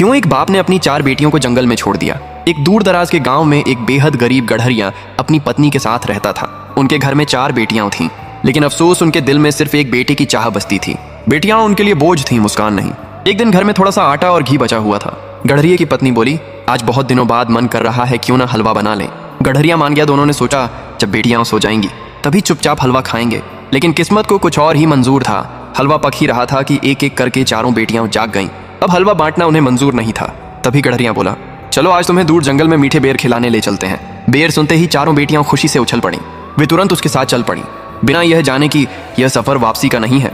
क्यों एक बाप ने अपनी 4 बेटियों को जंगल में छोड़ दिया। एक दूर दराज के गांव में एक बेहद गरीब गड़हरिया अपनी पत्नी के साथ रहता था। उनके घर में 4 बेटियां थीं, लेकिन अफसोस उनके दिल में सिर्फ एक बेटे की चाह बसती थी। बेटियां उनके लिए बोझ थीं, मुस्कान नहीं। एक दिन घर में थोड़ा सा आटा और घी बचा हुआ था। गड़हरिये की पत्नी बोली, आज बहुत दिनों बाद मन कर रहा है, क्यों ना हलवा बना लें। गड़हरिया मान गया। दोनों ने सोचा जब बेटियां सो जाएंगी तभी चुपचाप हलवा खाएंगे। लेकिन किस्मत को कुछ और ही मंजूर था। हलवा पक ही रहा था कि एक एक करके 4 बेटियां जाग गईं। अब हलवा बांटना उन्हें मंजूर नहीं था। तभी गड़हरिया बोला, चलो आज तुम्हें दूर जंगल में मीठे बेर खिलाने ले चलते हैं। बेर सुनते ही 4 बेटियां खुशी से उछल पड़ी। वे तुरंत उसके साथ चल पड़ी, बिना यह जाने कि यह सफर वापसी का नहीं है।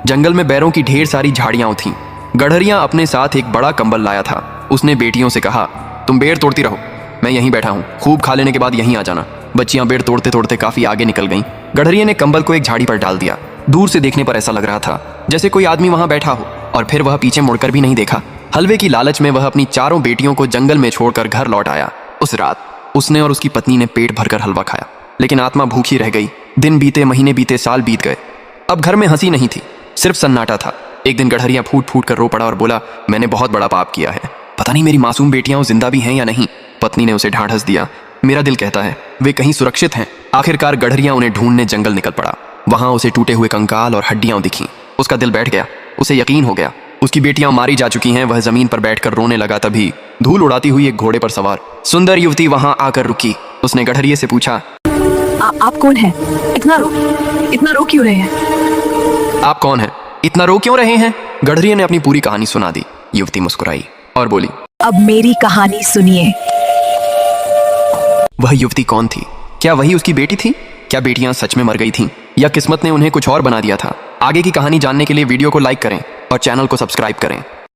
जंगल में बैरों की ढेर सारी झाड़ियां थीं। गड़हरिया अपने साथ एक बड़ा कंबल लाया था। उसने बेटियों से कहा, तुम बेर तोड़ती रहो, मैं यहीं बैठा हूँ, खूब खा लेने के बाद यहीं आ जाना। बच्चियां बेर तोड़ते तोड़ते काफी आगे निकल गईं। गड़हरिये ने कंबल को एक झाड़ी पर डाल दिया। दूर से देखने पर ऐसा लग रहा था जैसे कोई आदमी वहां बैठा हो, और फिर वह पीछे मुड़कर भी नहीं देखा। हलवे की लालच में वह अपनी 4 बेटियों को जंगल में छोड़कर घर लौट आया। उस रात उसने और उसकी पत्नी ने पेट भरकर हलवा खाया, लेकिन आत्मा भूखी रह गई। दिन बीते, महीने बीते, साल बीत गए। अब घर में हंसी नहीं थी, सिर्फ सन्नाटा था। एक दिन गड़हरिया फूट फूट कर रो पड़ा और बोला, मैंने बहुत बड़ा पाप किया है, पता नहीं मेरी मासूम बेटियां जिंदा भी हैं या नहीं। पत्नी ने उसे ढांढस दिया, मेरा दिल कहता है वे कहीं सुरक्षित हैं। आखिरकार गड़हरिया उन्हें ढूंढने जंगल निकल पड़ा। वहां उसे टूटे हुए कंकाल और हड्डियां दिखीं। उसका दिल बैठ गया। उसे यकीन हो गया उसकी बेटियां मारी जा चुकी हैं। वह जमीन पर बैठकर रोने लगा। तभी धूल उड़ाती हुई एक घोड़े पर सवार सुंदर युवती वहां आकर रुकी। उसने गड़हरिये से पूछा, आप कौन हैं? इतना रो क्यों रहे हैं? आप कौन हैं? इतना रो क्यों रहे हैं? गड़हरिये ने अपनी पूरी कहानी सुना दी। युवती मुस्कुराई और बोली, अब मेरी कहानी सुनिए। वह युवती कौन थी? क्या वही उसकी बेटी थी? क्या बेटियां सच में मर गई थीं, या किस्मत ने उन्हें कुछ और बना दिया था? आगे की कहानी जानने के लिए वीडियो को लाइक करें और चैनल को सब्सक्राइब करें।